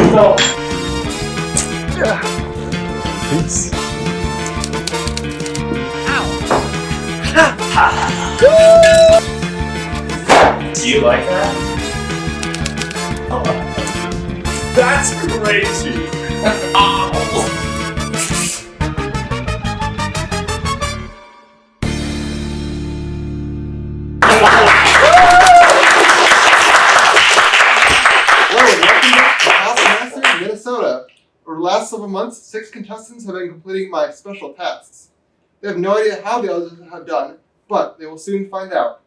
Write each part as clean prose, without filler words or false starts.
Peace. Do you like that? Oh, that's crazy. Ow. Welcome back to Taskmaster Minnesota. Over the last several months, 6 contestants have been completing my special tasks. They have no idea how the others have done, but they will soon find out.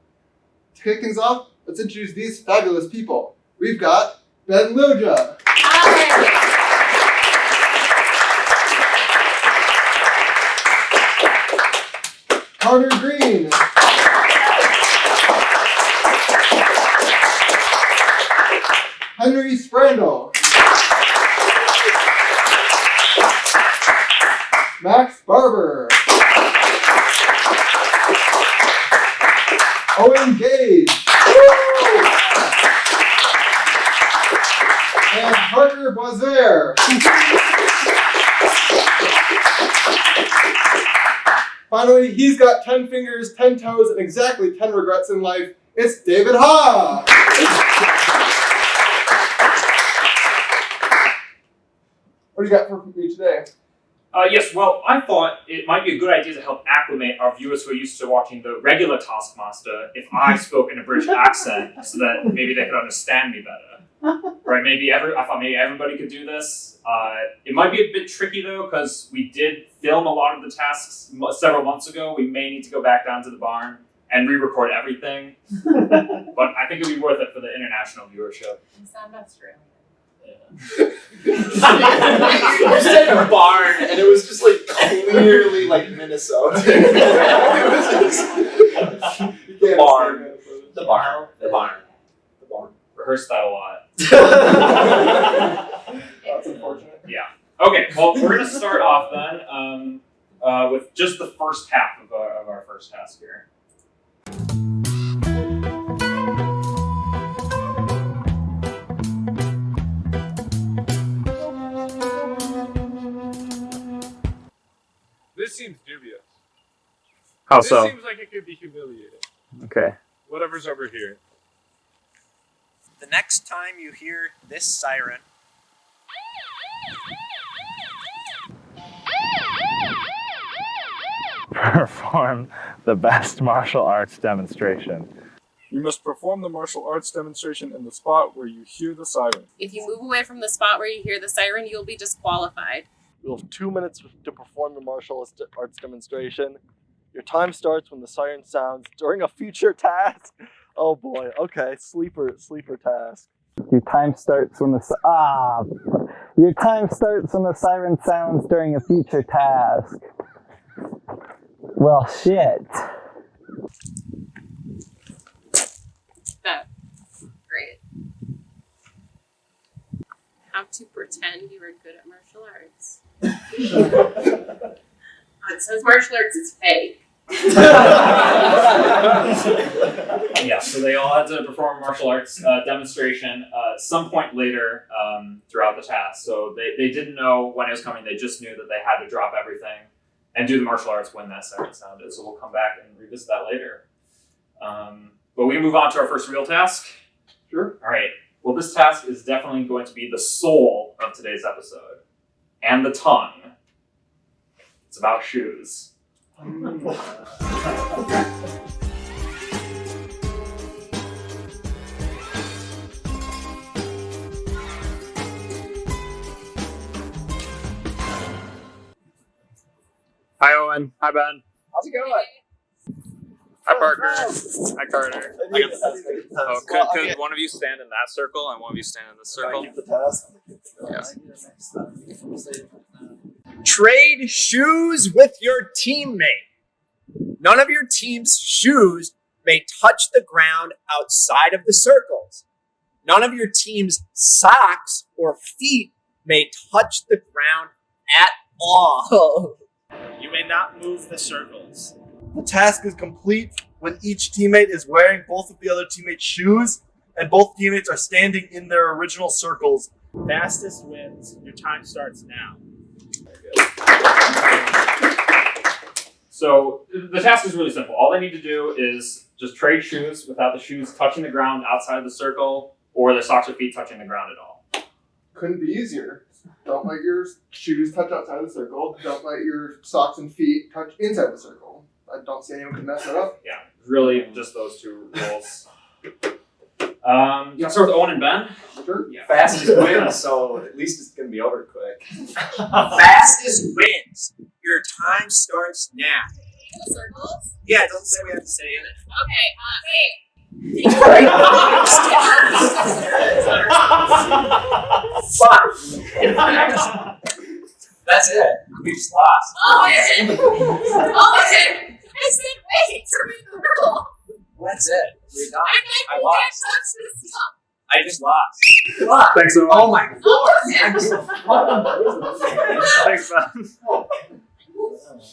To kick things off, let's introduce these fabulous people. We've got Ben Loja. Carter Green. Henry Sprandel. Max Barber. Owen Gage. And Parker Boisvert. Finally, he's got 10 fingers, 10 toes, and exactly 10 regrets in life. It's David Ha! What do you got for me today? Yes, well, I thought it might be a good idea to help acclimate our viewers who are used to watching the regular Taskmaster if I spoke in a British accent so that maybe they could understand me better. Right? I thought maybe everybody could do this. It might be a bit tricky though, because we did film a lot of the tasks several months ago. We may need to go back down to the barn and re-record everything. But I think it'll be worth it for the international viewership. You sound Australian. You said a barn, and it was just like clearly like Minnesota. It was just the barn. The barn. The barn. The barn. Rehearse that a lot. That's unfortunate. Yeah. Okay, well, we're going to start off then with just the first half of our first task here. This seems dubious. How This so? seems like it could be humiliating. Okay. Whatever's over here. The next time you hear this siren, Perform the best martial arts demonstration. You must perform the martial arts demonstration in the spot where you hear the siren. If you move away from the spot where you hear the siren, you'll be disqualified. You'll have 2 minutes to perform your martial arts demonstration. Your time starts when the siren sounds during a future task. Oh boy, okay, sleeper task. Your time starts when the siren sounds during a future task. Well, shit. That's great. How to pretend you are good at martial arts. It says martial arts is fake. Yeah, so they all had to perform a martial arts demonstration some point later throughout the task. So they didn't know when it was coming. They just knew that they had to drop everything and do the martial arts when that siren sounded. So we'll come back and revisit that later. But we move on to our first real task. Sure. All right. Well, this task is definitely going to be the soul of today's episode. And the tongue. It's about shoes. Hi, Owen. Hi, Ben. How's it going? Hi, Parker. Hi, Carter. Could one of you stand in that circle and one of you stand in this circle? Yes. trade shoes with your teammate. None of your team's shoes may touch the ground outside of the circles. None of your team's socks or feet may touch the ground at all. You may not move the circles. The task is complete when each teammate is wearing both of the other teammates' shoes and both teammates are standing in their original circles Fastest wins. Your time starts now. So the task is really simple. All they need to do is just trade shoes without the shoes touching the ground outside the circle or their socks or feet touching the ground at all. Couldn't be easier. Don't let your shoes touch outside the circle. Don't let your socks and feet touch inside the circle. I don't see anyone can mess it up. Yeah, really just those two rules. You want to start with Owen and Ben? Sure. Yeah. Fastest wins, so at least it's gonna be over quick. Fastest wins. Your time starts now. Circles? Yeah, it doesn't say we have to stay in it. Okay, That's it. We just lost. Owen! I said wait to read the rule. That's it. We're done. I lost. can't touch this stuff. I just lost. What? Thanks, Owen. Oh my lord. Thanks, Ben.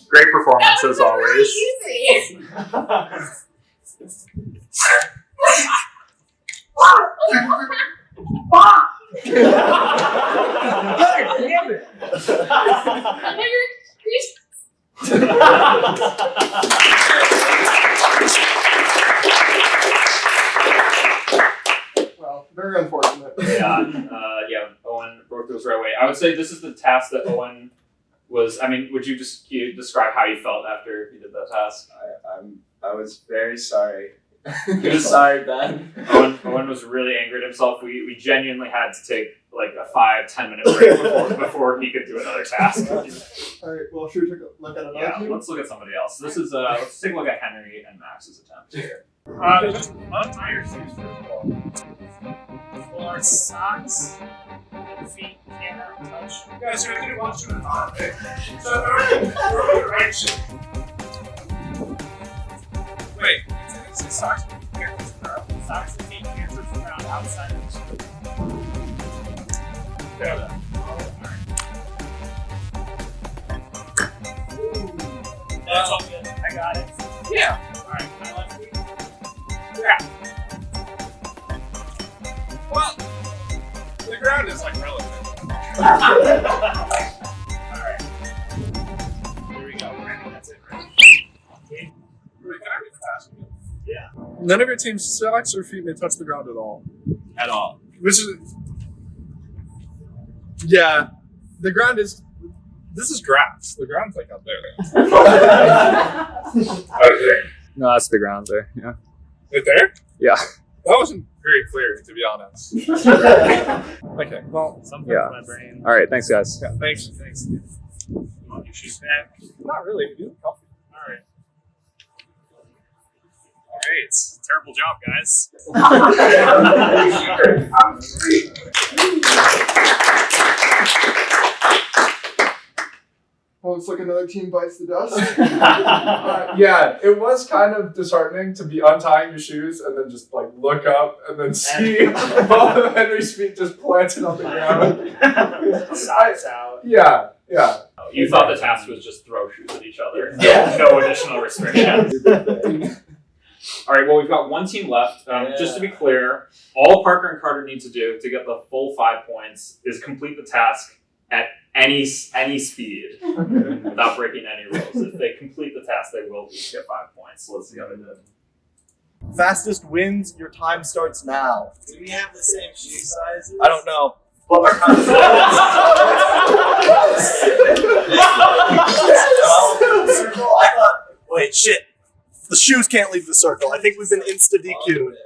Great performance as always. Really easy. Damn it. Well, very unfortunate. Yeah, Owen broke those right away. I would say this is the task that Owen was. I mean, would you just describe how you felt after you did that task? I was very sorry. Sorry, Ben. Owen was really angry at himself. We genuinely had to take like a 5-10 minute break before he could do another task. Alright, well, should we take a look at another Yeah, team? let's look at somebody else. This is let's take a look at Henry and Max's attempt here. Just untie your shoes first of all. Or socks and feet cannot touch. You guys are going to want you to not. So throw your right shoe. Wait, it's socks and feet can't touch the ground. Socks and feet can't touch the ground outside of the shoe. Yeah. That's all good. I got it. Yeah. Alright, my left feet. Yeah. Well, the ground is like relative. Alright. There we go. I think that's it, right? Okay. We got it fast. Yeah. None of your team's socks or feet may touch the ground at all. At all. Which is, yeah, the ground is. This is grass. The ground's like up there. Okay. No, that's the ground there. Yeah. Right there? Yeah. That wasn't very clear, to be honest. Okay, well, Something Yeah. in my brain. All right. Thanks, guys. yeah, thanks. You want your shoes back? Not really. You look comfy. Alright. Alright, terrible job, guys. Well, looks like another team bites the dust. Yeah, it was kind of disheartening to be untying your shoes and then just like look up and then see both of Henry's feet just planted on the ground. Socks out. Yeah. You thought the task was just throw shoes at each other. Yeah. No additional restrictions. All right, well, we've got one team left. Just to be clear, all Parker and Carter need to do to get the full 5 points is complete the task at any speed without breaking any rules. If they complete the task, they will each get 5 points. So let's see how they did. Fastest wins. Your time starts now. Do we have the same shoe sizes? I don't know. But our time circle. I thought. Wait, shit. The shoes can't leave the circle. I think we've been insta DQ'd.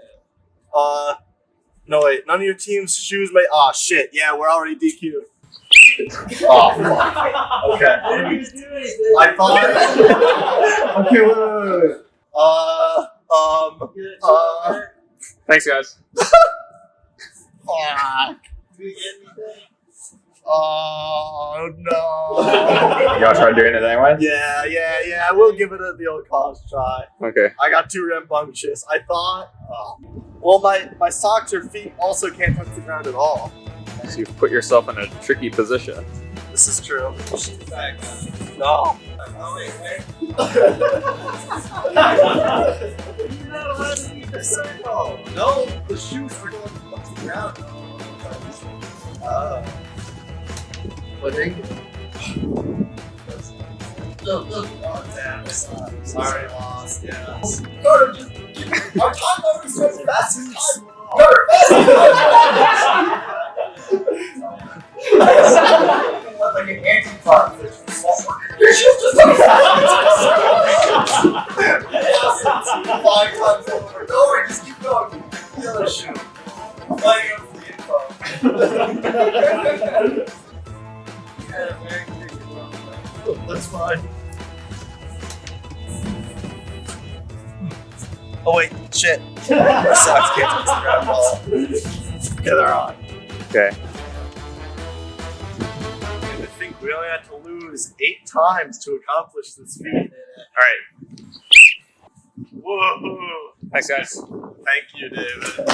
No wait. None of your team's shoes may. Oh shit. Yeah, we're already DQ'd. Oh fuck. Okay. I thought. Okay, wait. Thanks, guys. Fuck. Oh no. You gotta try doing it anyway? Yeah. We'll give it the old college try. Okay. I got too rambunctious. I thought. Well, my socks or feet also can't touch the ground at all. So you've put yourself in a tricky position. This is true. Back. No. Oh, wait. You're not allowed to leave the circle. No, the shoes are going to touch the ground. Pudding. Oh, damn. Sorry, lost. Yeah. Carter, just give our time over so fast as time. Carter, like an anti-car. Your shoes just so fast. 5 times over. Don't worry, just keep going. The other shoe. Flying up the info. That's fine. Oh wait, shit. Our socks can't touch the ground ball. Yeah, they're on. Okay. I think we only had to lose 8 times to accomplish this feat. Alright. Whoa. Thanks, guys. Thank you, David.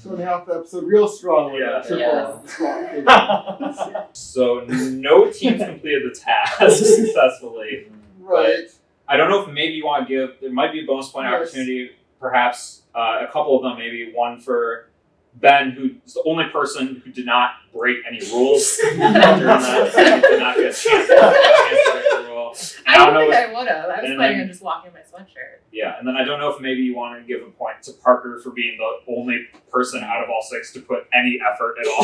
Starting off the episode real strong with Yeah. that triple. So no teams completed the task successfully. Right. I don't know if maybe you want to give, there might be a bonus point Yes. opportunity, perhaps a couple of them, maybe one for Ben, who's the only person who did not break any rules during that. He did not get a chance to break the rule. And I don't know think if- I would have. I was and planning then- on just walking in my sweatshirt. Yeah, and then I don't know if maybe you want to give a point to Parker for being the only person out of all 6 to put any effort at all.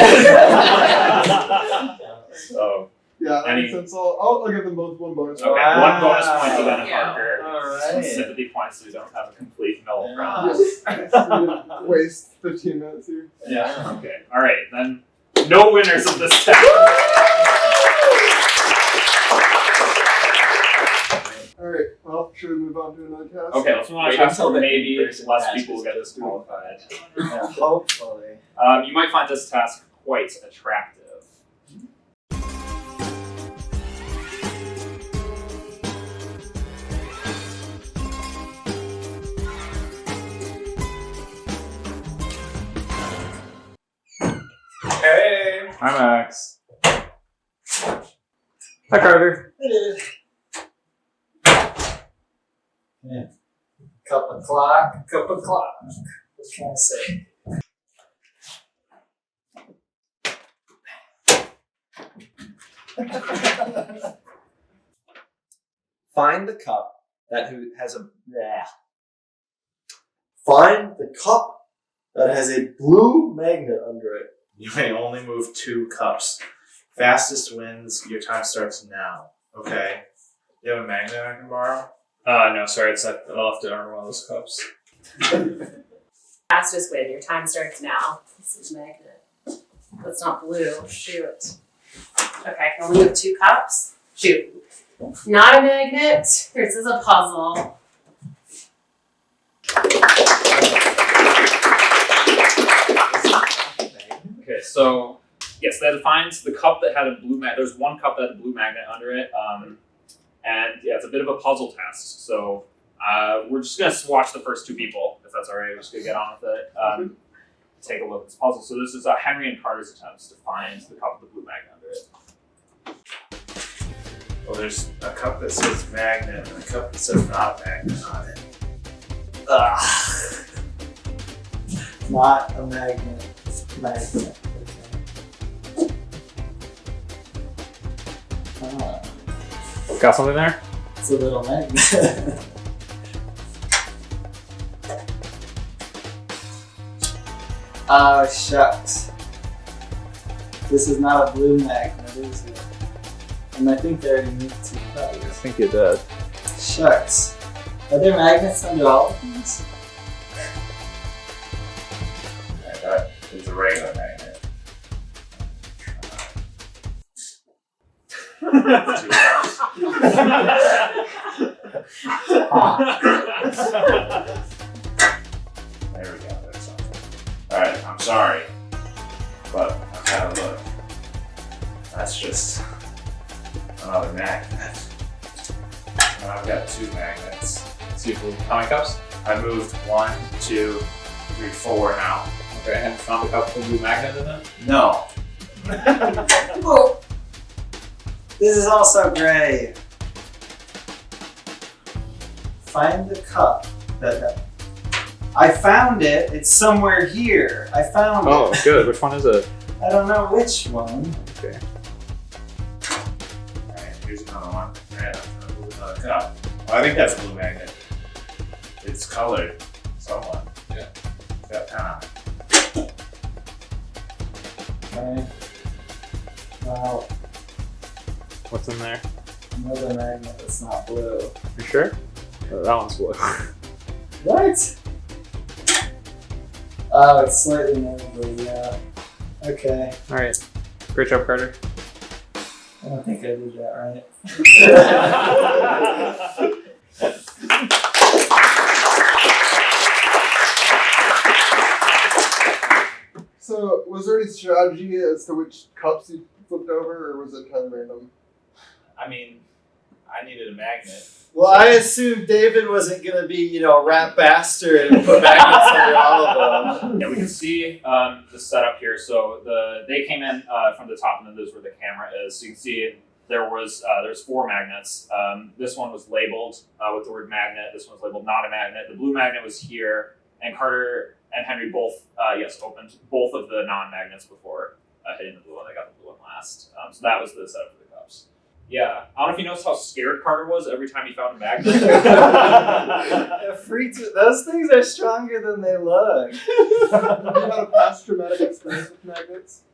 So, Yeah, that Any- makes sense. I'll give them both one bonus. okay, point. one bonus point to Ben and Yeah. Parker. Some Alright. sympathy points so we don't have a complete null round. Yes. We didn't waste 15 minutes here. Yeah. Okay. All right. Then no winners of this test. Alright, well, should we move on to another task? Okay. Let's move on to Wait task until where the maybe in-person less task people is get disqualified. Yeah, hopefully. You might find this task quite attractive. Hey. Hi, Max. Hi, Carter. Cup of clock. What can I say? Find the cup that has a. Find the cup that has a blue magnet under it. You may only move 2 cups. Fastest wins. Your time starts now. Okay. You have a magnet I can borrow? No, sorry. I'll have to earn one of those cups. Fastest win. Your time starts now. This is magnet. That's not blue. Shoot. Okay, I can only move 2 cups. Shoot. Not a magnet. This is a puzzle. Okay, so yes, that defines the cup that had a blue magnet. There's one cup that had a blue magnet under it, and yeah, it's a bit of a puzzle test. So we're just gonna watch the first 2 people, if that's all right. We're just gonna get on with it. Take a look at this puzzle. So this is Henry and Carter's attempts to find the cup with the blue magnet under it. Well, there's a cup that says magnet and a cup that says not magnet on it. Not a magnet. Magnet. Ah, Got something there? it's a little magnet. Oh, shucks. This is not a blue magnet, is it? And I think they already moved 2 cups. I think you did. Shucks. Are there magnets under all of these? I thought it was a regular magnet. 2 cups. There we go. There's something. Alright, I'm sorry. But I've had a look. That's just another magnet. And I've got 2 magnets. So you moved how many cups? I moved 1, 2, 3, 4 now. Okay, and found the cup with the blue magnet in it? No. Oh. This is all so gray. Find the cup that I found it. It's somewhere here. I found Oh, it. good. Which one is it? I don't know which one. Okay. Alright, here's another one. Yeah, another cup. Oh, I think that's a blue magnet. It's colored somewhat. Yeah. Got kind Okay. Well, What's in there? another magnet that's not blue. You sure? That one's blue. What? Oh, it's slightly more blue, yeah. Okay. All right. Great job, Carter. I don't think I did that right. So, was there any strategy as to which cups you flipped over, or was it kind of random? I mean, I needed a magnet. Well, I assumed David wasn't gonna be, a rat bastard and put magnets under all of them. Yeah, we can see the setup here. So they came in from the top, and then this is where the camera is. So you can see there's 4 magnets. This one was labeled with the word magnet. This one was labeled not a magnet. The blue magnet was here, and Carter and Henry both opened both of the non-magnets before hitting the blue one. They got the blue one last. So that was the setup for the cups. Yeah, I don't know if you noticed how scared Carter was every time he found a magnet. Those things are stronger than they look. Have you had a past traumatic experience with magnets?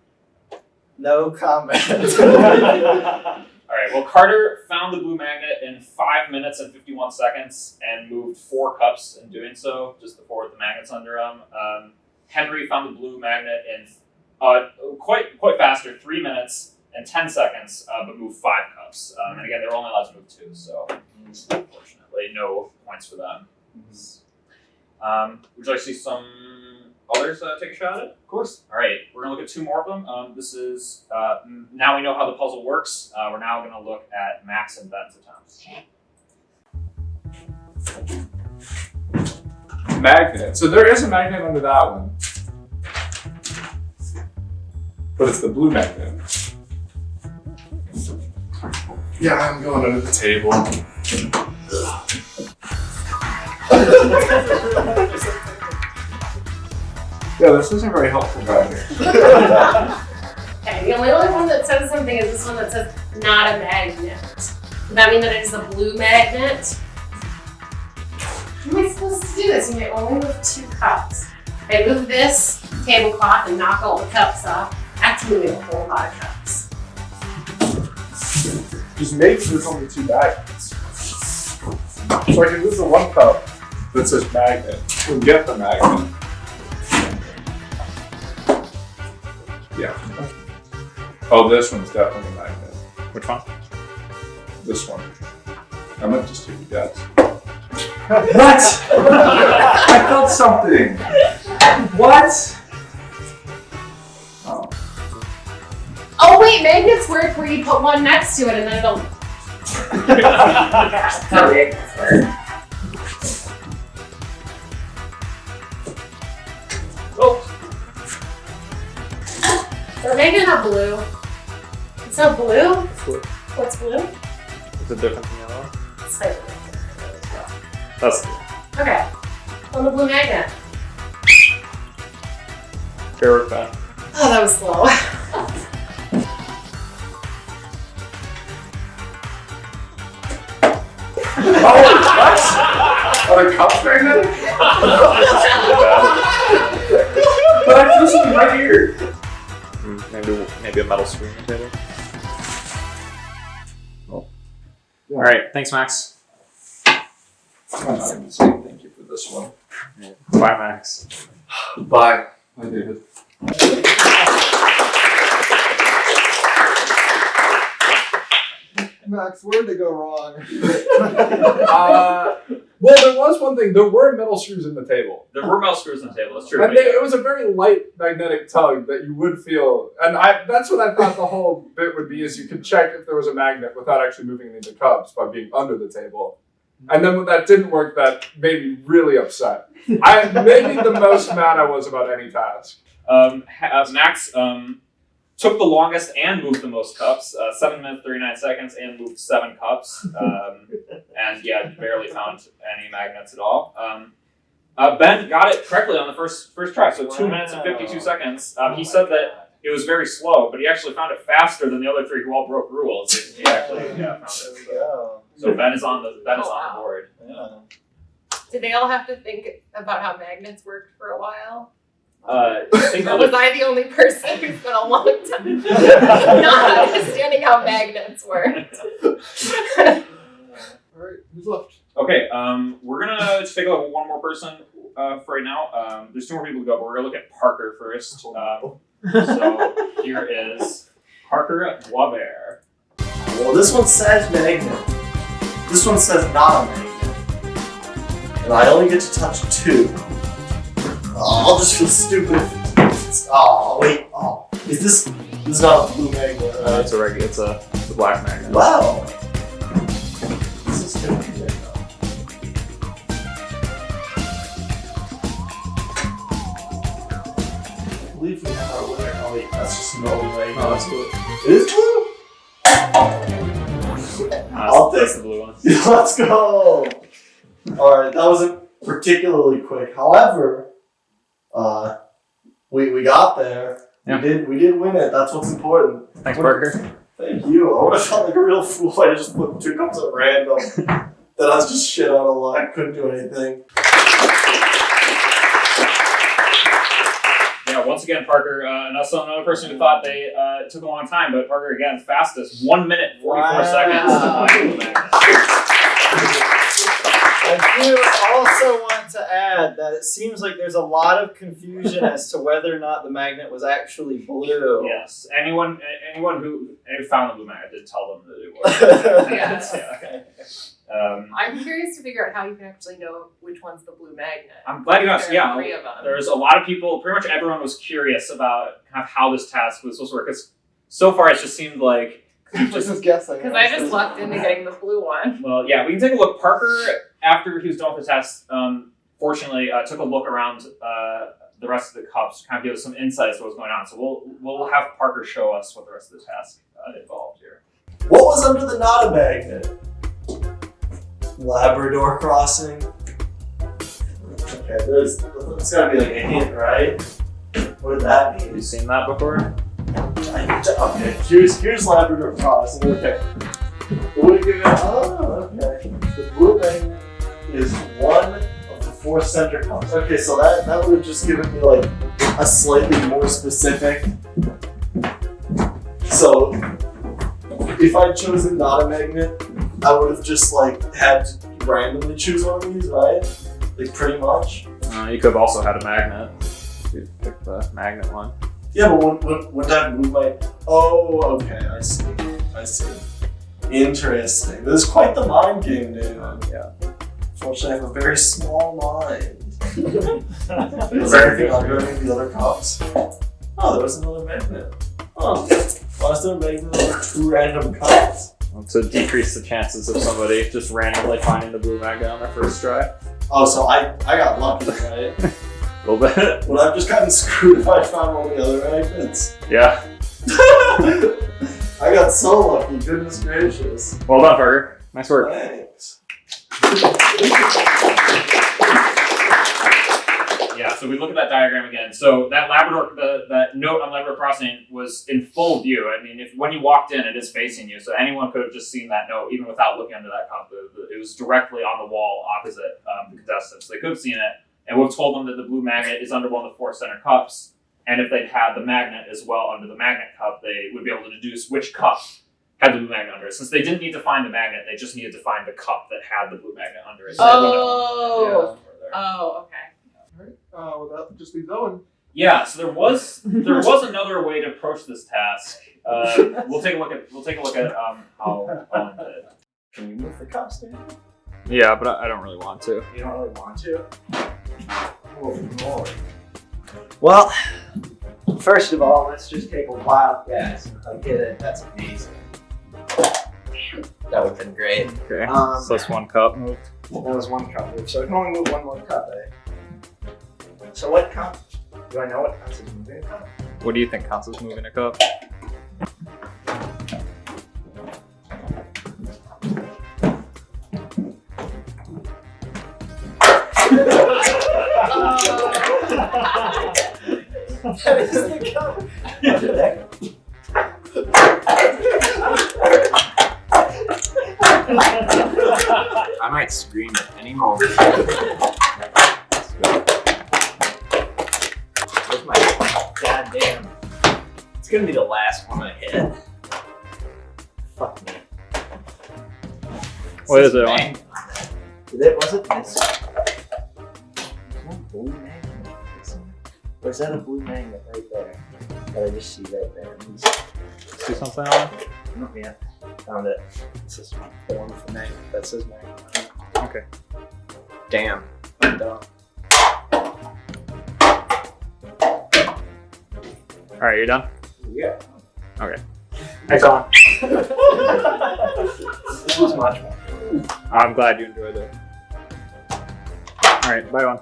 No comment. All right, well, Carter found the blue magnet in 5 minutes and 51 seconds and moved 4 cups in doing so, just the 4 with the magnets under them. Henry found the blue magnet in quite faster, 3 minutes and 10 seconds, but moved 5 cups. And again, they were only allowed to move 2, so unfortunately, no points for them. Would you like to see some others take a shot at it? Of course. All right, we're gonna look at 2 more of them. This is, now we know how the puzzle works. We're now gonna look at Max and Ben's attempts. Magnet. So there is a magnet under that one. But it's the blue magnet. Yeah, I'm going under the table. Yeah, this isn't very helpful right here. Okay, the only one that says something is this one that says not a magnet. Does that mean that it is a blue magnet? How am I supposed to do this? You may only move 2 cups. Okay, move this tablecloth and knock all the cups off. That's moving a whole lot of cups. Just make sure there's only 2 magnets. So I can lose the 1 cup that says magnet and get the magnet. Yeah. Oh, this one's definitely a magnet. Which one? This one. I might just take a guess. What? I felt something. What? Oh. Oh wait, magnets work where you put one next to it and then it'll. That's how magnets work. Oh. Is our magnet not blue? It's not blue? Blue. What's blue? Is it different from yellow? It's like, That's blue. okay. On the blue magnet. Fair work, Ben. Oh, that was slow. Oh, what? Are the cups magnetic? But I feel something right here. Maybe a metal screen on the table. Oh. Yeah. All right, thanks, Max. I'm not even saying thank you for this one. Bye, Max. Bye. Bye, David. Max, where did it go wrong? Well, there was one thing. There were metal screws in the table. There were metal screws on the table, that's true. And it was a very light magnetic tug that you would feel. And that's what I thought the whole bit would be, is you could check if there was a magnet without actually moving any of the cups by being under the table. And then when that didn't work, that made me really upset. Maybe the most mad I was about any task. Max took the longest and moved the most cups, 7 minutes, 39 seconds, and moved 7 cups. And yeah, barely found any magnets at all. Ben got it correctly on the first try, so 2 minutes and 52 seconds. He said that it was very slow, but he actually found it faster than the other three who all broke rules. He actually found it. So Ben is on the board. Yeah. Did they all have to think about how magnets worked for a while? I think Or was I the only person who spent a long time not understanding how magnets worked? Alright, who's left? Okay, we're gonna just take a look at one more person for right now. There's 2 more people to go, but we're gonna look at Parker first. So here is Parker Boisvert. Well, this one says magnet. This one says not a magnet. And I only get to touch 2. Oh, I'll just feel stupid. Oh, wait. Oh, this is not a blue magnet, right? It's a black magnet. Wow. This is good. I believe we have our winner. Oh wait, that's just no way. Oh, that's blue. It is blue? I'll take That's the blue one. Let's go! Alright, that wasn't particularly quick. However, we got there. Yeah. We did win it. That's what's important. Thanks, Parker. Thank you. I would have felt like a real fool if I just put 2 cups at random. That I was just shit out of luck. Couldn't do anything. Yeah, once again, Parker, another person who thought they took a long time, but Parker, again, fastest, 1 minute, 44 seconds to find the magnet. I do also want to add that it seems like there's a lot of confusion as to whether or not the magnet was actually blue. Yes, anyone who found the blue magnet did tell them that it was. Yes. Okay. I'm curious to figure out how you can actually know which one's the blue magnet. I'm glad you asked. There are Yeah, 3 of them. there's a lot of people. Pretty much everyone was curious about kind of how this task was supposed to work. Because so far, it just seemed like Just guessing. Because I just lucked into getting the blue one. Well, yeah, we can take a look. Parker, after he was done with the test, fortunately took a look around the rest of the cups to kind of give us some insights to what was going on. So we'll have Parker show us what the rest of the task involved here. What was under the not a magnet? Labrador crossing. Okay, there's gotta be like a hint, right? What did that mean? Have you seen that before? Okay, here's Labrador crossing. Okay. What would it give it? Oh, okay. The blue magnet is one of the 4 center cups. Okay, so that would have just given me like a slightly more specific. So if I'd chosen not a magnet, I would have just like had to randomly choose one of these, right? Like pretty much. You could have also had a magnet. You picked the magnet one. Yeah, but would that move my... Oh, okay, I see. Interesting. This is quite the mind game, dude. Yeah. Unfortunately, I have a very small mind. Is there anything under any of the other cups? Oh, there was another magnet. Oh, why is there a magnet over 2 random cups? To decrease the chances of somebody just randomly finding the blue magnet on their first try. Oh, so I got lucky, right? A little bit. Would I have just gotten screwed if I found all the other magnets? Yeah. I got so lucky, goodness gracious. Well done, Parker. Nice work. Thanks. Yeah, so we look at that diagram again. So that Labrador, that note on Labrador Crossing was in full view. I mean, when you walked in, it is facing you. So anyone could have just seen that note, even without looking under that cup. It was directly on the wall opposite the contestants. They could have seen it. And we've told them that the blue magnet is under one of the 4 center cups. And if they'd had the magnet as well under the magnet cup, they would be able to deduce which cup had the blue magnet under it. Since they didn't need to find the magnet, they just needed to find the cup that had the blue magnet under it. So Oh, okay. Alright, well that just leaves Owen. Yeah, so there was another way to approach this task. We'll take a look at how Owen did. Can you move the cups, dude? Yeah, but I don't really want to. You don't really want to? Oh, Lord. Well, first of all, let's just take a wild guess. If I get it, that's amazing. That would have been great. Okay. So that's 1 cup moved. That was 1 cup move, so I can only move 1 more cup, eh? So what count? Do I know what counts as moving a cup? What do you think counts as moving a cup? That is the cup. I might scream at any moment. Where's my goddamn? It's gonna be the last one I hit. Fuck me. What is it? Bang. Was it this? Is one blue magnet? Or is that a blue magnet right there? That I just see right there. See something on? Oh, yeah. Found it. It's just my form for magnet. That says magnet. Okay. Damn. I'm dumb. Alright, you done? Yeah. Okay. Thanks, Owen. This was much more. I'm glad you enjoyed it. Alright, bye, Owen.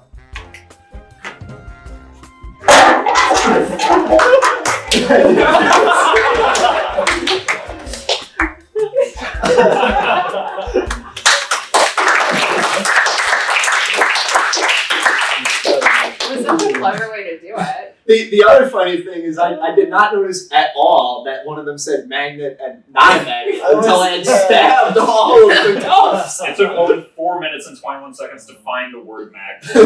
It was such a clever way to do it. The other funny thing is I did not notice at all that one of them said magnet and not a magnet until I had stabbed all of the cups. It took Owen 4 minutes and 21 seconds to find the word magnet.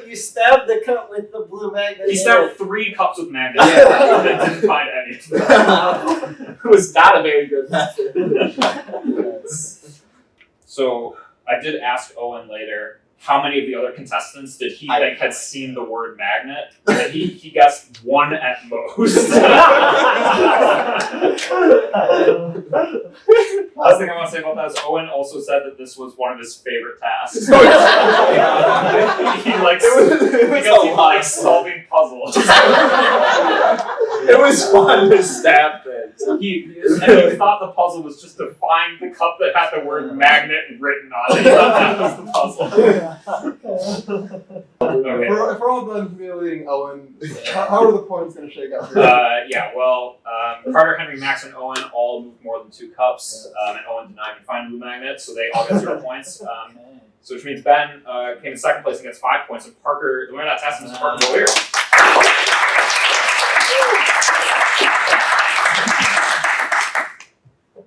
You stabbed the cup with the blue magnet. He stabbed 3 cups with magnets and didn't find any. It was not a very good method. So I did ask Owen later, how many of the other contestants did he think had seen the word magnet? And he guessed 1 at most. Last thing I want to say about that is Owen also said that this was one of his favorite tasks. He likes solving puzzles. It was fun to stab things. He thought the puzzle was just to find the cup that had the word magnet written on it. He thought that was the puzzle. Okay. If we're all done humiliating Owen, how are the points going to shake out? Carter, Henry, Max, and Owen all moved more than 2 cups, and Owen did not even find blue magnet, so they all got 0 points. So which means Ben came in 2nd place and gets 5 points, and Parker, the winner of that test was Parker Boyer.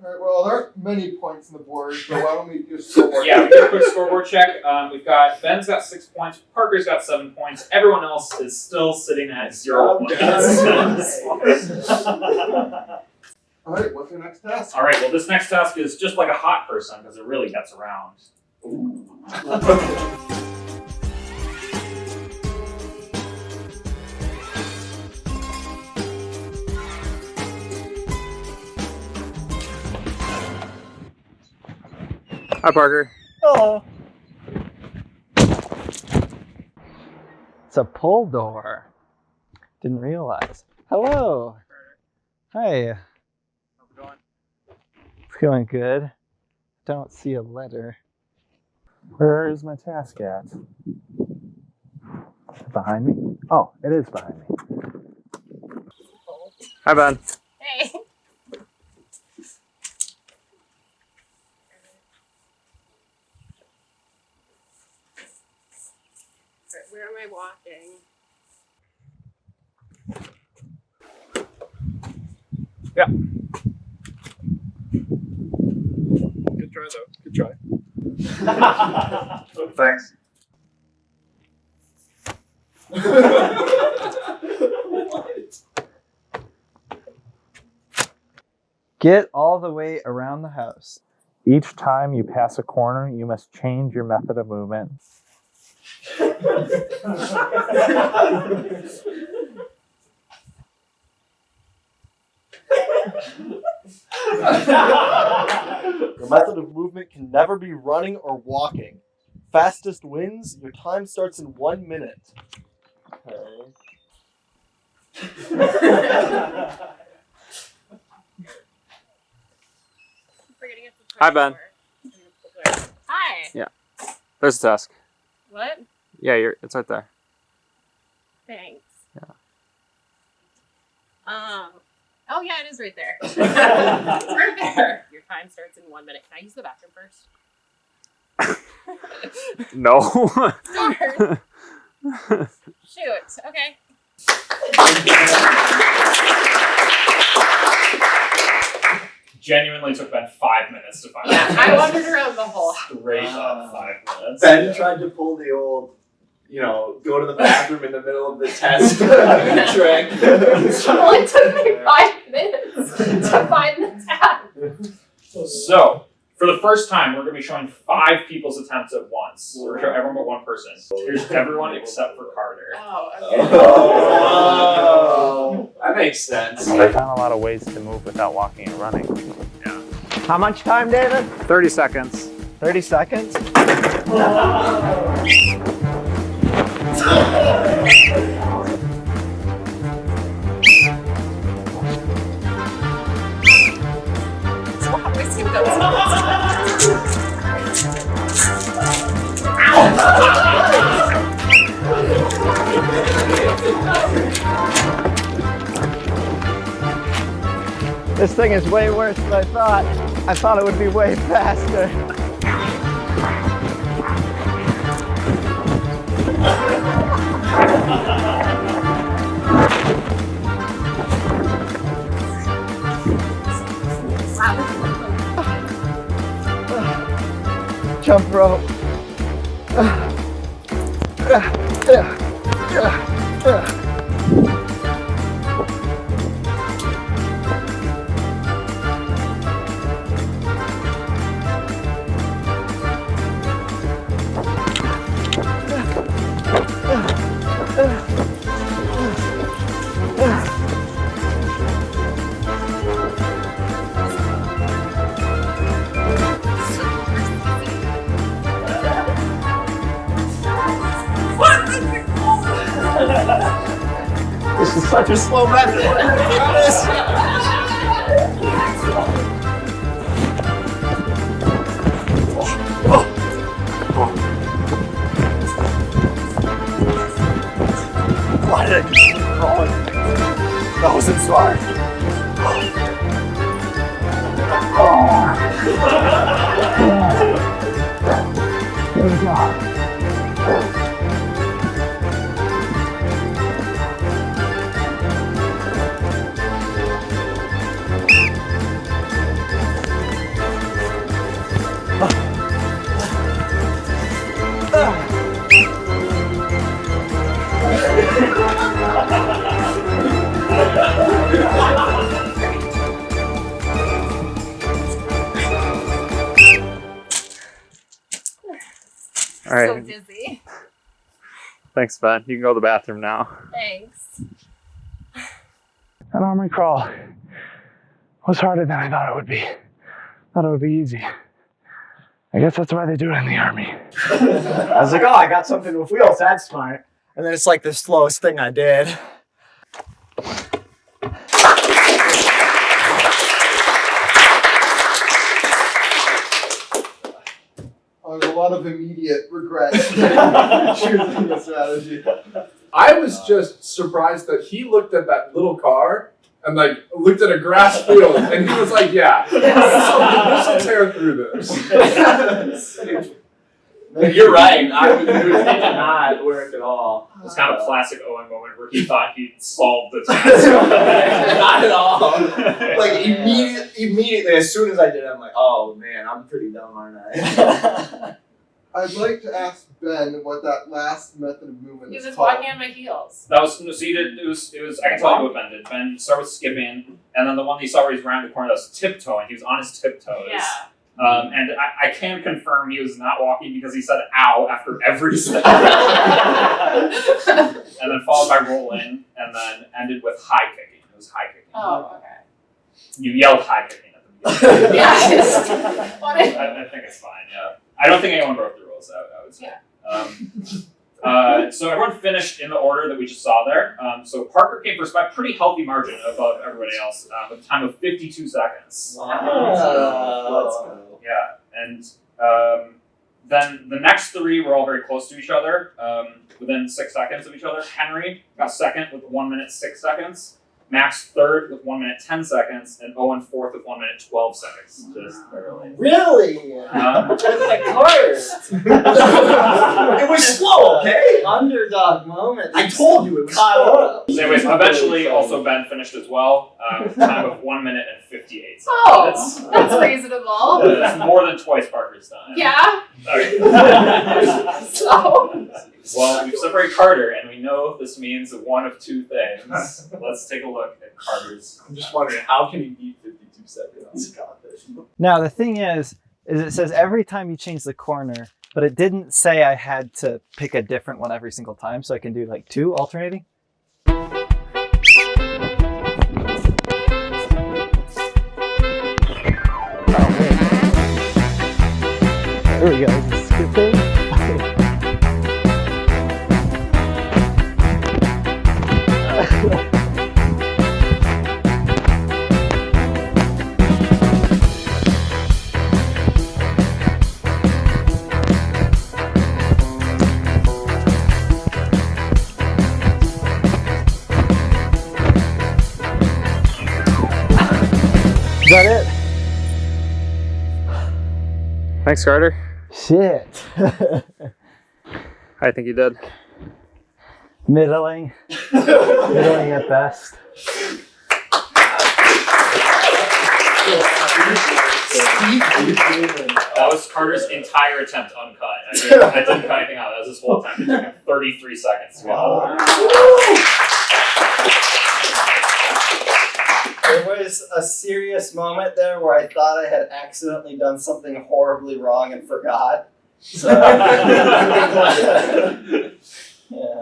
Alright, well, there aren't many points on the board, so why don't we do a scoreboard? Yeah, we did a quick scoreboard check. We've got Ben's got 6 points, Parker's got 7 points. Everyone else is still sitting at 0 points. Alright, what's your next task? All right, well, this next task is just like a hot person because it really gets around. Hi, Parker. Hello. It's a pull door. Didn't realize. Hello. Hi. How's it going? Feeling good. Don't see a letter. Where is my task at? Behind me? Oh, it is behind me. Hi, Ben. Hey. Where am I walking? Yeah. Good try, though. Good try. Thanks. Get all the way around the house. Each time you pass a corner, you must change your method of movement. Your method of movement can never be running or walking. Fastest wins. Your time starts in 1 minute. Okay. Hi, Ben. Hi. Yeah. There's the task. What? Yeah, it's right there. Thanks. Yeah. Oh yeah, it is right there. It's right there. Your time starts in 1 minute. Can I use the bathroom first? No. Darn. Shoot. Okay. Genuinely took Ben 5 minutes to find Yeah, out. I wandered around the whole house. Straight up 5 minutes. Ben tried to pull the old, go to the bathroom in the middle of the test trick. Well, it took me 5 minutes to find the tab. So, for the first time, we're going to be showing 5 people's attempts at once. So we're going to show everyone but one person. Here's everyone except for Carter. Oh, okay. Oh, that makes sense. I found a lot of ways to move without walking and running. Yeah. How much time, David? 30 seconds. 30 seconds? Stop wasting those. This thing is way worse than I thought. I thought it would be way faster. Jump rope. This is such a slow method. Why did I keep rolling? That wasn't smart. There we go. All right. So dizzy. Thanks, Ben. You can go to the bathroom now. Thanks. That armory crawl was harder than I thought it would be. Thought it would be easy. I guess that's why they do it in the army. I was like, oh, I got something with wheels. That's smart. And then it's like the slowest thing I did. There's a lot of immediate regret choosing this strategy. I was just surprised that he looked at that little car and like looked at a grass field and he was like, yeah, this will tear through this. You're right. It did not work at all. It's kind of a classic Owen moment where he thought he'd solved the task. Not at all. Like immediately, as soon as I did it, I'm like, oh man, I'm pretty dumb, aren't I? I'd like to ask Ben what that last method of movement He is was called. walking on my heels. That was, so you did, it was, I can tell you what Ben did. Ben started with skipping, and then the one that you saw where he's around the corner, that was tiptoeing. He was on his tiptoes. Yeah. And I can confirm he was not walking because he said ow after every step. And then followed by rolling, and then ended with high kicking. It was high kicking. Oh, okay. You yelled high kicking at the beginning. Yeah. I think it's fine, yeah. I don't think anyone broke the rules, I would say. Yeah. So everyone finished in the order that we just saw there. So Parker came first by a pretty healthy margin above everybody else with a time of 52 seconds. Wow. Let's go. Yeah, and then the next three were all very close to each other, within 6 seconds of each other. Henry got second with 1 minute 6 seconds. Max third with 1 minute 10 seconds, and Owen fourth with 1 minute 12 seconds. Just barely. Really? Um, That's the worst. It It was slow, okay? Underdog moment. I told you it was Caught slow. up. So anyways, eventually also Ben finished as well. Time of 1 minute and 58 seconds. Oh, that's reasonable. That's more than twice Parker's time. Yeah. Okay. So. Well, we've separated Carter, and we know this means one of two things. Let's take a look at Carter's. I'm just wondering, how can he beat 52 seconds? Now the thing is it says every time you change the corner, but it didn't say I had to pick a different one every single time, so I can do like 2 alternating. There we go. Skip it. Is that it? Thanks, Carter. Shit. I think you did. Middling. Middling at best. That was Carter's entire attempt uncut. I didn't cut anything out. That was his whole attempt. It took him 33 seconds to get all the way. There was a serious moment there where I thought I had accidentally done something horribly wrong and forgot. So, yeah.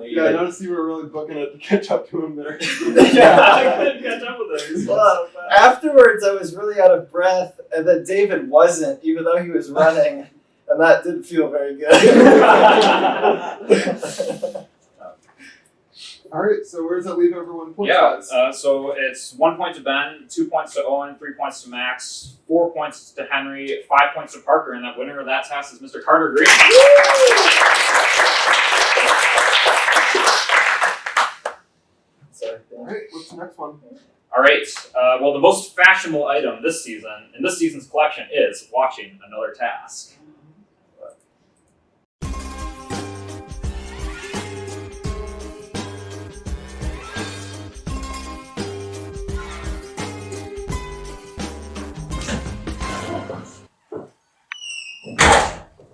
Yeah, I noticed you were really booking it to catch up to him there. Yeah, I couldn't catch up with him. Well, afterwards, I was really out of breath, and then David wasn't, even though he was running, and that didn't feel very good. All right, so where does that leave everyone points Yeah, wise? so it's 1 point to Ben, 2 points to Owen, 3 points to Max, 4 points to Henry, 5 points to Parker, and that winner of that task is Mr. Carter Green. All right, what's the next one? All right. Well, the most fashionable item this season in this season's collection is watching another task.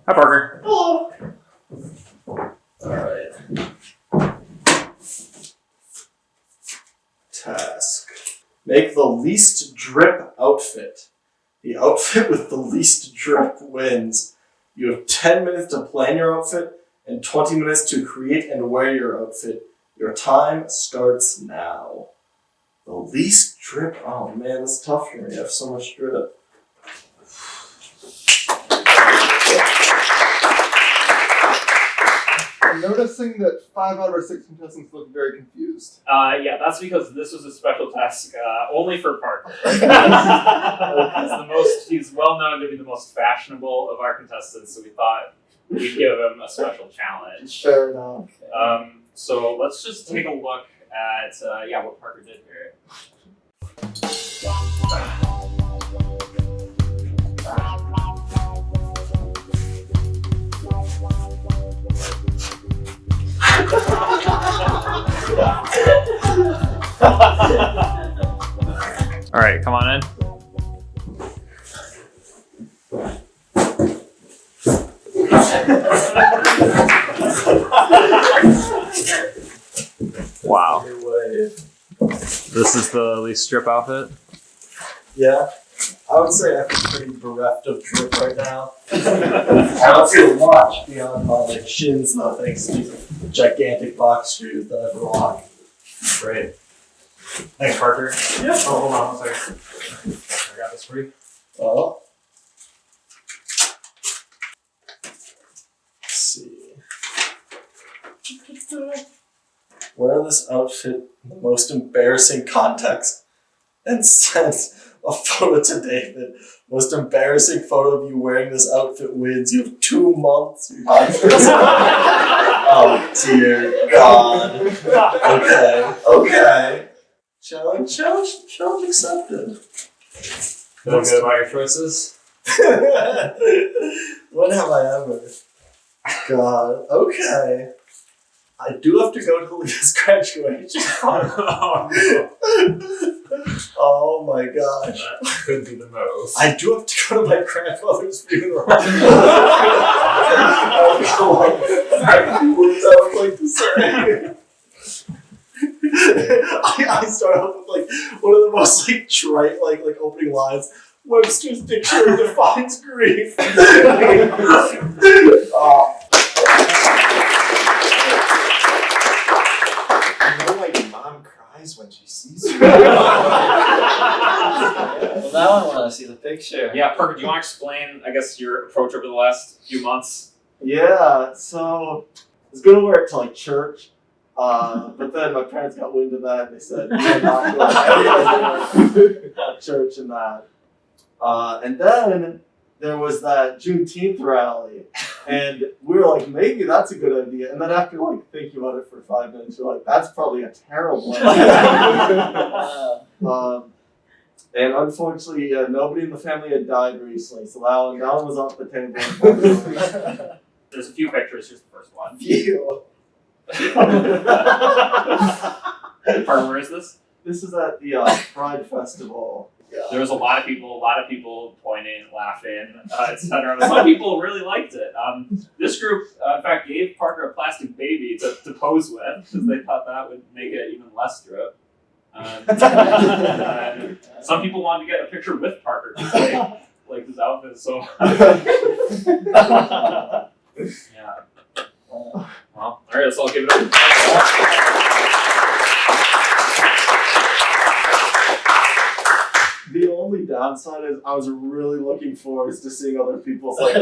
Hi, Parker. Hello. Alright. Task. Make the least drip outfit. The outfit with the least drip wins. You have 10 minutes to plan your outfit and 20 minutes to create and wear your outfit. Your time starts now. The least drip? Oh man, that's tough for me. I have so much drip. I'm noticing that 5 out of our 6 contestants look very confused. Yeah, that's because this was a special task only for Parker. He's well known to be the most fashionable of our contestants, so we thought we'd give him a special challenge. Fair enough. So let's just take a look at what Parker did here. All right, come on in. Wow. This is the least strip outfit? Yeah. I would say I feel pretty bereft of drip right now. I don't feel much beyond my shins, nothing. These gigantic box shoes that I rock. Great. Thanks, Parker. Yeah. Oh, hold on one second. I got this for you. Oh. Let's see. Wear this outfit in the most embarrassing context and send a photo to David. Most embarrassing photo of you wearing this outfit wins. You have 2 months. Oh dear God. Okay. Challenge accepted. Feel good about your choices? When have I ever? God. Okay. I do have to go to Leah's graduation. Oh my gosh. That could be the most. I do have to go to my grandmother's funeral. I would like to say. I start off with like one of the most like trite like opening lines. Webster's dictionary defines grief. Oh. You know, like mom cries when she sees you. Well, now I want to see the picture. Yeah, Parker, do you want to explain, I guess, your approach over the last few months? Yeah, so I was gonna wear it to like church, but then my parents got wind of that and they said, "You're not going to church and that." And then there was that Juneteenth rally, and we were like, maybe that's a good idea. And then after like thinking about it for 5 minutes, we're like, that's probably a terrible idea. And unfortunately, nobody in the family had died recently, so that one was off the table. There's a few pictures. Here's the first one. Phew. Parker, where is this? This is at the Pride Festival. There was a lot of people pointing, laughing, etc. But some people really liked it. This group, in fact, gave Parker a plastic baby to pose with because they thought that would make it even less drip. Some people wanted to get a picture with Parker because they liked his outfit so much. Yeah. Well, all right, let's all give it up. The only downside is I was really looking forward to seeing other people's like.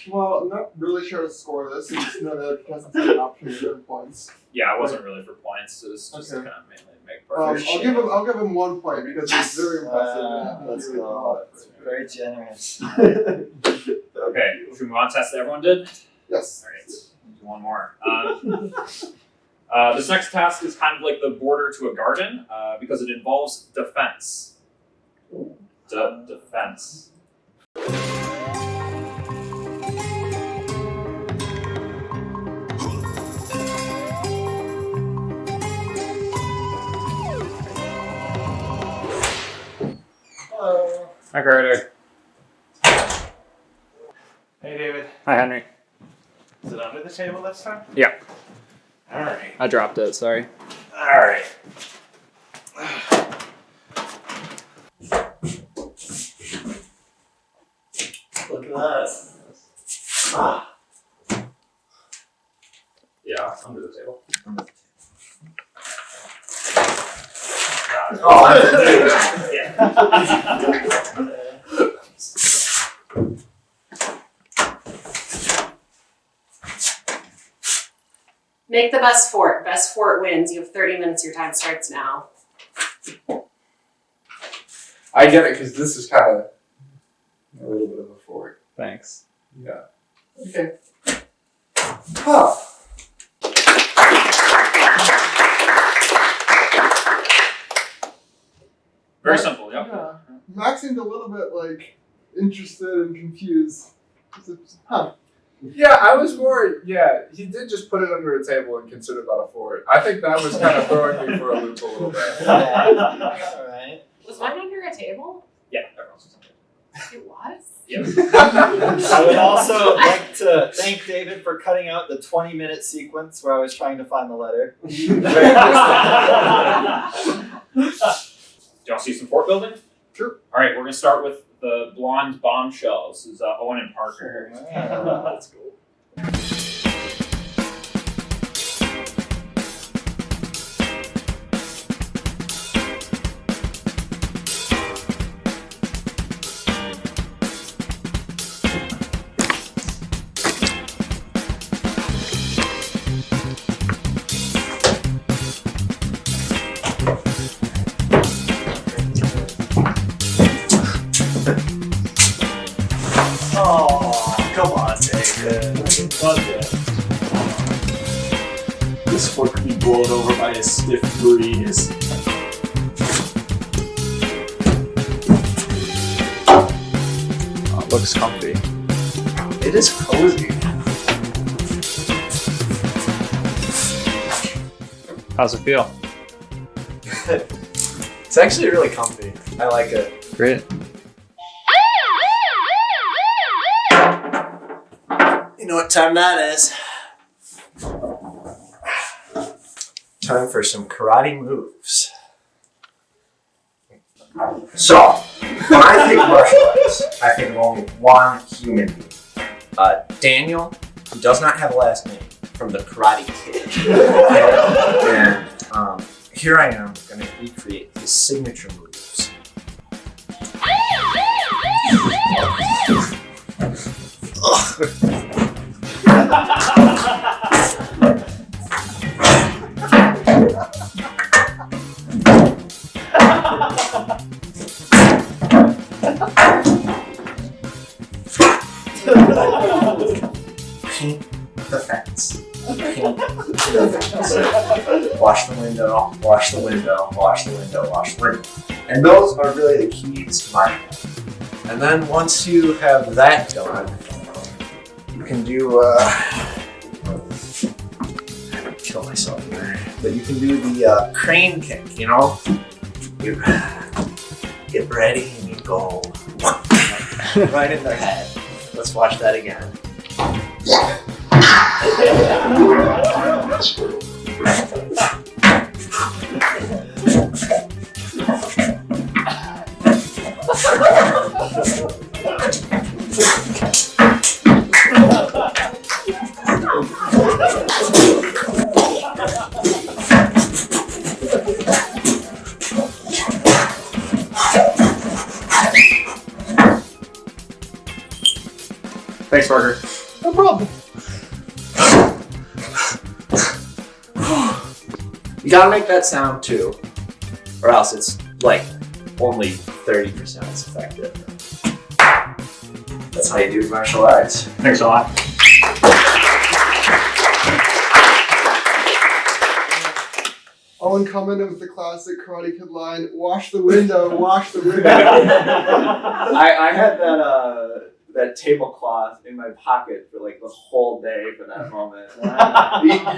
Well, I'm not really sure to score this since none of the contestants have an option to earn points. Yeah, it wasn't really for points. It was just Okay. to kind of mainly make Parker. I'll give him 1 point because it's very impressive. Let's go. Very generous. Okay, should we move on to test that everyone did? Yes. All right, let's do one more. This next task is kind of like the border to a garden because it involves defense. Defense. Hi, Carter. Hey, David. Hi, Henry. Is it under the table this time? Yeah. All right. I dropped it, sorry. All right. Look at that. Ah. Yeah, under the table. Oh, that's Make the best fort. Best fort wins. You have 30 minutes. Your time starts now. I get it because this is kind of a little bit of a fork. Thanks. Yeah. Okay. Huh. Very simple, yep. Yeah. Max seemed a little bit like interested and confused. Huh. Yeah, I was more. Yeah, he did just put it under a table and consider that a fort. I think that was kind of throwing me for a loop a little bit. Alright. Was mine under a table? Yeah, everyone's was under. It was? Yep. I would also like to thank David for cutting out the 20-minute sequence where I was trying to find the letter. Do y'all see some fort building? Sure. All right, we're gonna start with the blonde bombshells. This is Owen and Parker. That's cool. Oh, come on, David. This fort could be blown over by a stiff breeze. Looks comfy. It is cozy. How's it feel? It's actually really comfy. I like it. Great. You know what time that is? Time for some karate moves. So, when I think martial arts, I think of only one human being. Daniel, who does not have a last name, from the Karate Kid. And here I am going to recreate his signature moves. Paint the fence. Paint the fence. Wash the window, wash the window, wash the window, wash the window. And those are really the keys to martial arts. And then once you have that done, you can do kill myself there. But you can do the crane kick, you know? You get ready and you go right in their head. Let's watch that again. Thanks, Parker. No problem. You gotta make that sound too, or else it's like only 30% as effective. That's how you do martial arts. Thanks a lot. Owen commented with the classic Karate Kid line, "Wash the window, wash the window." I had that tablecloth in my pocket for like the whole day for that moment.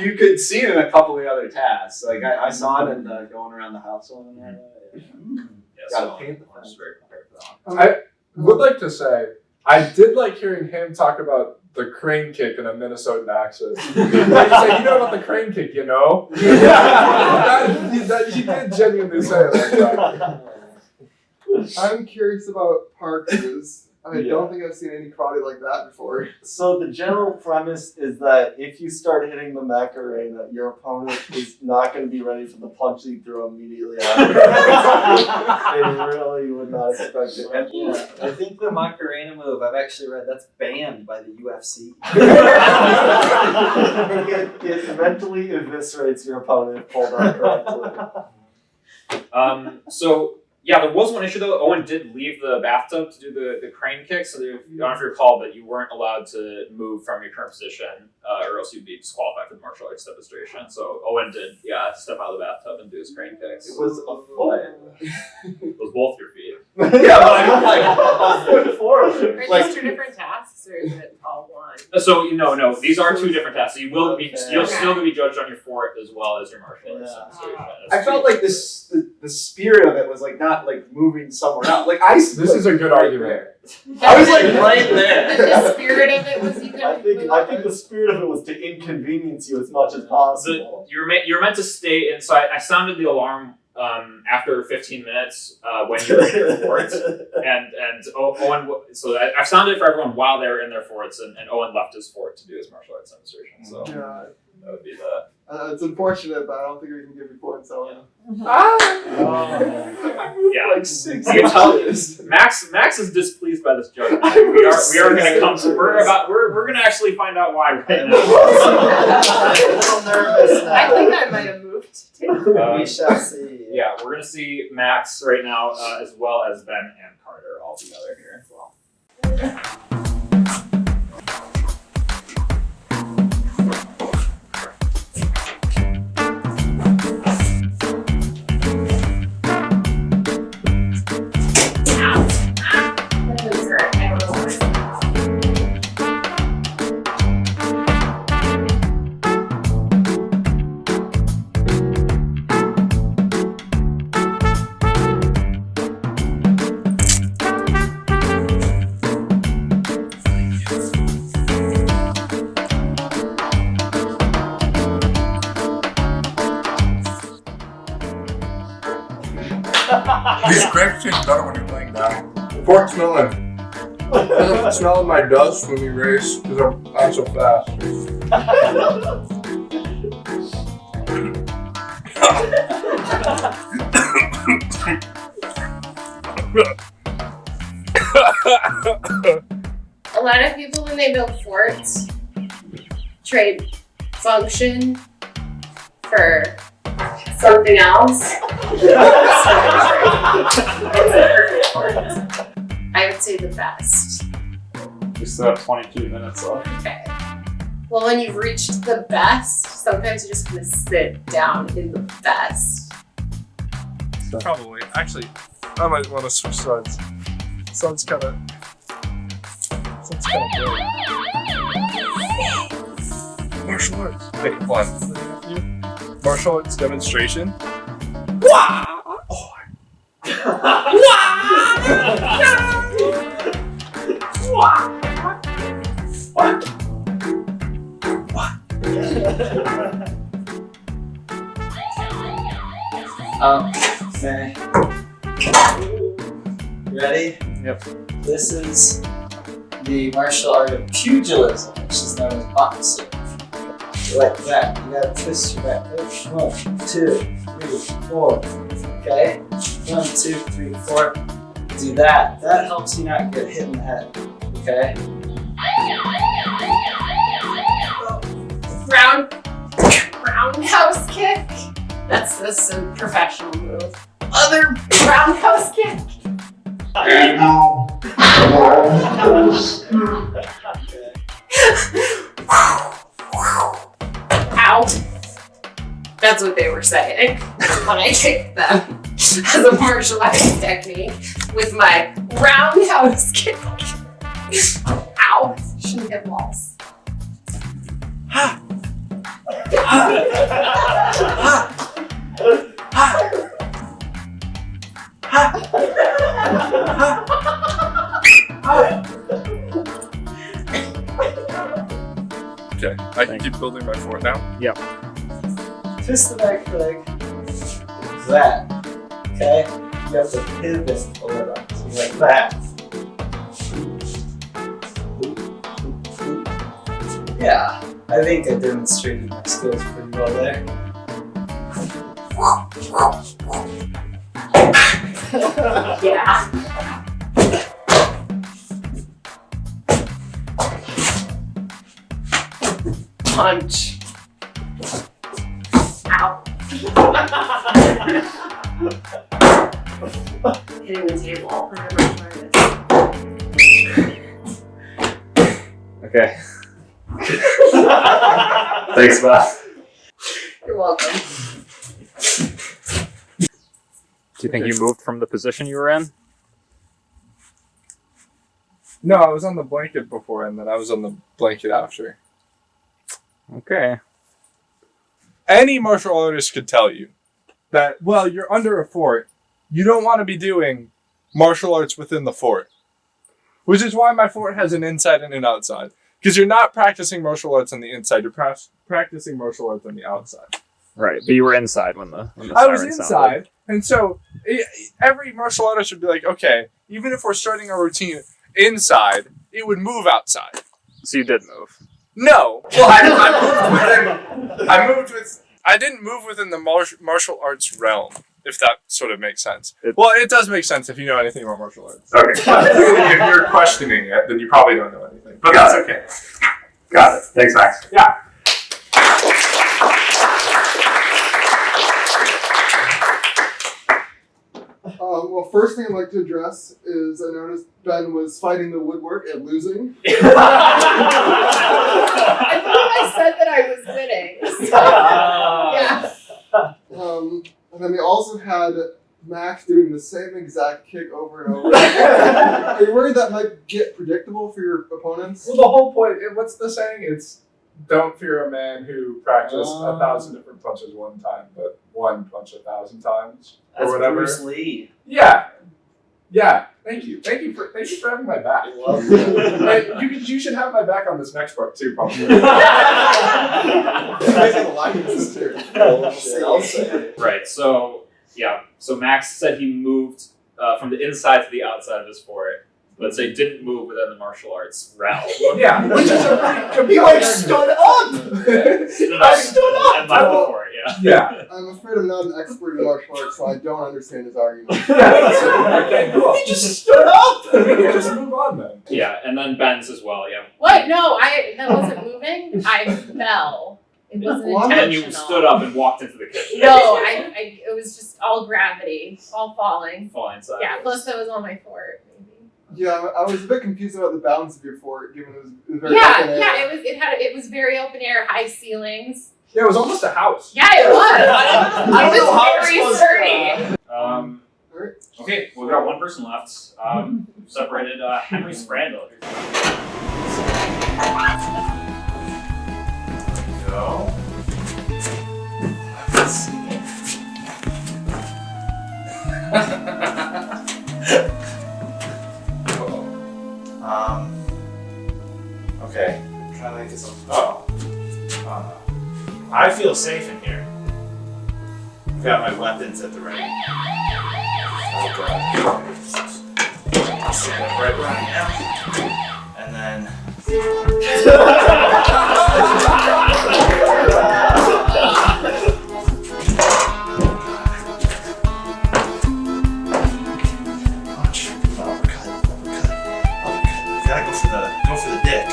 you could see it in a couple of the other tasks. Like I saw it in going around the house. Gotta paint the fence. Very prepared for that. I would like to say, I did like hearing him talk about the crane kick in a Minnesotan accent. He's like, you know about the crane kick, you know? He did genuinely say it like that. I'm curious about Parker's. I don't think I've seen any karate like that before. So the general premise is that if you start hitting the Macarena, your opponent is not going to be ready for the punch you throw immediately after. They really would not expect it. And Yeah, I think the Macarena move, I've actually read, that's banned by the UFC. it mentally eviscerates your opponent if pulled out correctly. So yeah, there was one issue though. Owen did leave the bathtub to do the crane kick, so there, I don't know if you recall, but you weren't allowed to move from your current position, or else you'd be disqualified for the martial arts demonstration. So Owen did, step out of the bathtub and do his crane kicks. It was a foot. It was both your feet. Yeah, but I mean like a foot forward. Are these two different tasks, or is it all one? So no, these are two different tasks. So you will be, you're still going to be judged on your fort as well as your martial arts demonstration. I felt like this, the spirit of it was like not like moving somewhere else. Like This is a good argument. I was like right there. The spirit of it was you could I think the spirit of it was to inconvenience you as much as possible. You're meant to stay inside. I sounded the alarm after 15 minutes when you were in your forts, and Owen. So I've sounded it for everyone while they were in their forts, and Owen left his fort to do his martial arts demonstration. So that would be the. It's unfortunate, but I don't think we can give you points, Owen. Yeah, like 6 you can tell Max is displeased by this joke. We are going to come to we're going to actually find out why right now. I'm a little nervous now. I think I might have moved too. We shall see. Yeah, we're going to see Max right now, as well as Ben and Carter all together here as well. actually better when you're laying down. Fort smelling. Smelling my dust when we race because I'm not so fast. A lot of people, when they build forts, trade function for something else. I would say the best. We still have 22 minutes left. Okay. Well, when you've reached the best, sometimes you just kind of sit down in the best. Probably. Actually, I might want to switch sides. Sounds kind of great. Martial arts. Wait, hold on. Martial arts demonstration. Okay. Ready? Yep. This is the martial art of pugilism, which is known as boxing. Like that. You gotta twist your back. 1, 2, 3, 4. Okay? 1, 2, 3, 4. Do that. That helps you not get hit in the head. Okay? Roundhouse kick. That's a professional move. Other roundhouse kick. Ow. That's what they were saying when I kicked them as a martial arts technique with my roundhouse kick. Ow. Shouldn't hit walls. Okay, I can keep building my fort now. Yeah. Twist the back leg. That. Okay? You have to pivot a little. So like that. Yeah. I think I demonstrated my skills pretty well there. Yeah. Punch. Ow. Hitting the table. Okay. Thanks, Bob. You're welcome. Do you think you moved from the position you were in? No, I was on the blanket before, and then I was on the blanket after. Okay. Any martial artist could tell you that, well, you're under a fort. You don't want to be doing martial arts within the fort. Which is why my fort has an inside and an outside. Because you're not practicing martial arts on the inside, you're practicing martial arts on the outside. Right, but you were inside when the I was siren inside, sounded. and so every martial artist would be like, okay, even if we're starting our routine inside, it would move outside. So you did move. No. Well, I didn't move within the martial arts realm, if that sort of makes sense. Well, it does make sense if you know anything about martial arts. Okay. If you're questioning it, then you probably don't know anything. But that's okay. Got it. Thanks, Max. Yeah. Well, first thing I'd like to address is I noticed Ben was fighting the woodwork and losing. I believe I said that I was winning. So, yeah. And then we also had Max doing the same exact kick over and over. Are you worried that might get predictable for your opponents? Well, the whole point, what's the saying? It's don't fear a man who practiced 1,000 different punches one time, but one punch 1,000 times. That's or whatever. Bruce Lee. Yeah. Yeah. Thank you. Thank you for having my back. Right, you should have my back on this next part too, probably. Right. So yeah. So Max said he moved from the inside to the outside of his fort, but they didn't move within the martial arts realm. Yeah, which is a pretty He like stood up! I stood up! and left the fort, Yeah. I'm afraid I'm not an expert in martial arts, so I don't understand his argument. He just stood up! Just move on then. Yeah, and then Ben's as well, yeah. What? No, that wasn't moving. I fell. It wasn't Well, intentional. And you stood up and walked into the kitchen. No, it was just all gravity, all falling. Falling sideways. Yeah, plus I was on my fort, maybe. Yeah, I was a bit confused about the bounds of your fort, given it was very Yeah, open air. it was very open air, high ceilings. Yeah, it was almost a house. Yeah, it was. I don't It know how was it's very supposed sturdy. Okay, well, we've got one person left. We've separated Henry Sprandel. Go. Let's see. Okay. I'm trying to think of something. I feel safe in here. I've got my weapons at the ready. Oh god. I'll stand up right where I am. And then. Gotta go for the dick.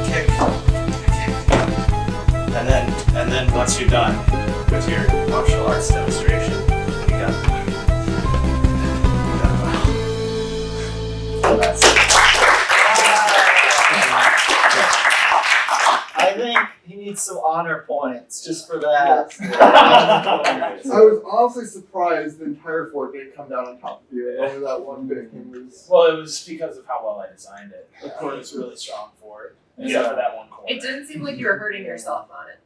Kick. And then once you're done with your martial arts demonstration, you got that's it. I think he needs some honor points just for that. I was honestly surprised the entire fort didn't come down on top of you. Only that one bit came loose. Well, it was because of how well I designed it. Of It course. was really strong for it. Except for that one corner. It didn't seem like you were hurting yourself on it.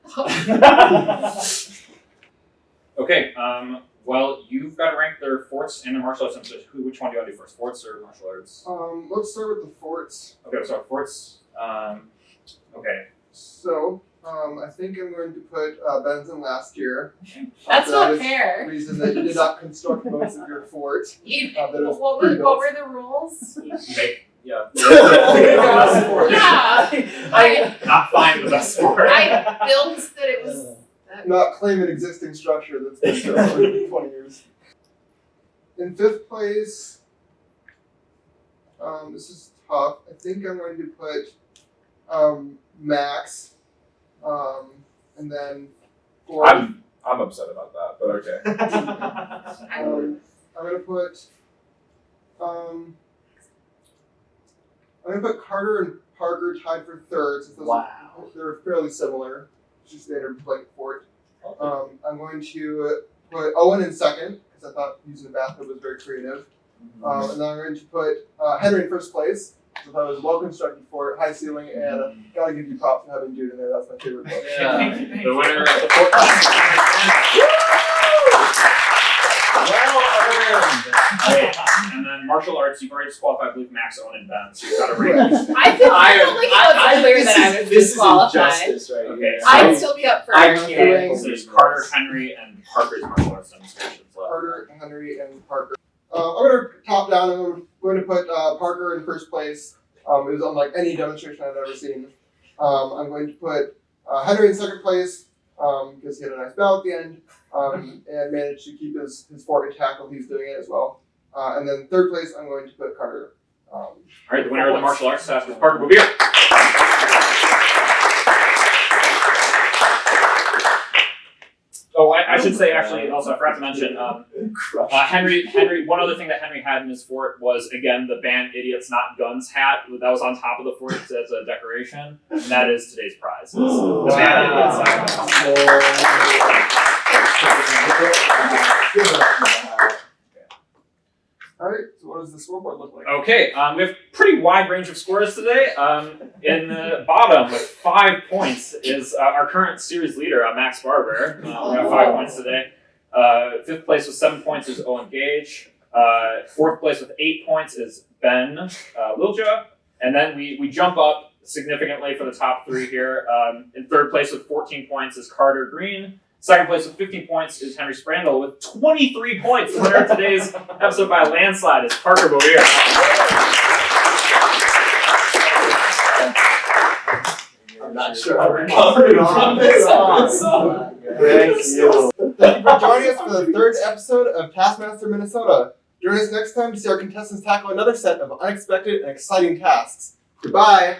Okay, well, you've got to rank their forts and their martial arts. Which one do you want to do first, forts or martial arts? Let's start with the forts. Okay, so forts. Okay. So, I think I'm going to put Ben's in last year. That's For not that fair. reason that you did not construct most of your fort. That it was What pre-built. were the rules? Yeah. Yeah. I Not find the best fort. built that it was. Not claim an existing structure that's been built for 20 years. In fifth place, this is tough. I think I'm going to put Max, and then fourth. I'm upset about that, but okay. I'm gonna put Carter and Parker tied for third since those they're fairly similar. It's just standard blank fort. I'm going to put Owen in second because I thought using the bathtub was very creative. And then I'm going to put Henry in first place. So I thought it was a well-constructed fort, high ceiling, and gotta give you props for having Jude in there. That's my favorite book. The winner of the fort. Well earned. Okay, and then martial arts, you've already disqualified, I believe, Max, Owen, and Ben, so you've got to rank. I feel like it was clear that I was disqualified. Okay, so I'd still be up for I it. can't. so there's Carter, Henry, and Parker's martial arts demonstrations left. Carter, Henry, and Parker. I'm going to top down. I'm going to put Parker in first place. It was unlike any demonstration I've ever seen. I'm going to put Henry in second place because he had a nice bow at the end and managed to keep his fort intact while he's doing it as well. And then third place, I'm going to put Carter. All right, the winner of the martial arts task is Parker Bouvier. Oh, I should say, actually, also, I forgot to mention, Henry, one other thing that Henry had in his fort was, again, the band Idiots Not Guns hat that was on top of the fort as a decoration, and that is today's prize. The band Idiots Not Guns. All right, so what does the scoreboard look like? Okay, we have pretty wide range of scores today. In the bottom with 5 points is our current series leader, Max Barber. We got 5 points today. Fifth place with 7 points is Owen Gage. Fourth place with 8 points is Ben Lilja. And then we jump up significantly for the top three here. In third place with 14 points is Carter Green. Second place with 15 points is Henry Sprandel with 23 points. The winner of today's episode by a landslide is Parker Bovier. I'm not sure I'm recovering from this episode. Thank you. Thank you for joining us for the third episode of Taskmaster Minnesota. Join us next time to see our contestants tackle another set of unexpected and exciting tasks. Goodbye.